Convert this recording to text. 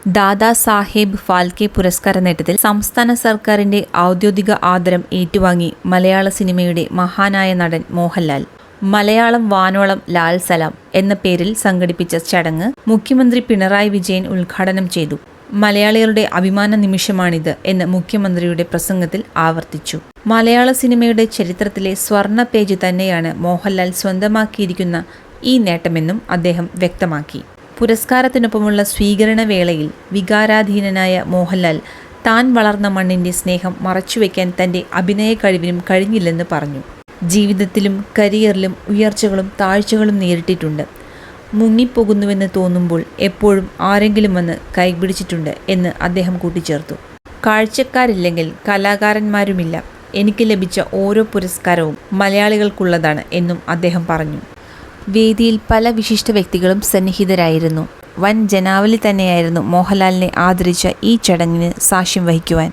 ദാദാ സാഹേബ് ഫാൽക്കെ പുരസ്കാര നേട്ടത്തിൽ സംസ്ഥാന സർക്കാരിന്റെ ഔദ്യോഗിക ആദരം ഏറ്റുവാങ്ങി മലയാള സിനിമയുടെ മഹാനായ നടൻ മോഹൻലാൽ. മലയാളം വാനോളം ലാൽ സലാം എന്ന പേരിൽ സംഘടിപ്പിച്ച ചടങ്ങ് മുഖ്യമന്ത്രി പിണറായി വിജയൻ ഉദ്ഘാടനം ചെയ്തു. മലയാളികളുടെ അഭിമാന നിമിഷമാണിത് എന്ന് മുഖ്യമന്ത്രിയുടെ പ്രസംഗത്തിൽ ആവർത്തിച്ചു. മലയാള സിനിമയുടെ ചരിത്രത്തിലെ സ്വർണ്ണ പേജ് തന്നെയാണ് മോഹൻലാൽ സ്വന്തമാക്കിയിരിക്കുന്ന ഈ നേട്ടമെന്നും അദ്ദേഹം വ്യക്തമാക്കി. പുരസ്കാരത്തിനൊപ്പമുള്ള സ്വീകരണ വേളയിൽ വികാരാധീനനായ മോഹൻലാൽ താൻ വളർന്ന മണ്ണിന്റെ സ്നേഹം മറച്ചുവെക്കാൻ തന്റെ അഭിനയ കഴിവിനും കഴിഞ്ഞില്ലെന്ന് പറഞ്ഞു. ജീവിതത്തിലും കരിയറിലും ഉയർച്ചകളും താഴ്ചകളും നേരിട്ടിട്ടുണ്ട്. മുങ്ങിപ്പോകുന്നുവെന്ന് തോന്നുമ്പോൾ എപ്പോഴും ആരെങ്കിലും വന്ന് കൈപിടിച്ചിട്ടുണ്ട് എന്ന് അദ്ദേഹം കൂട്ടിച്ചേർത്തു. കാഴ്ചക്കാരില്ലെങ്കിൽ കലാകാരന്മാരുമില്ല. എനിക്ക് ലഭിച്ച ഓരോ പുരസ്കാരവും മലയാളികൾക്കുള്ളതാണ് എന്നും അദ്ദേഹം പറഞ്ഞു. വേദിയിൽ പല വിശിഷ്ട വ്യക്തികളും സന്നിഹിതരായിരുന്നു. വൻ ജനാവലി തന്നെയായിരുന്നു മോഹൻലാലിനെ ആദരിച്ച ഈ ചടങ്ങിന് സാക്ഷ്യം വഹിക്കുവാൻ.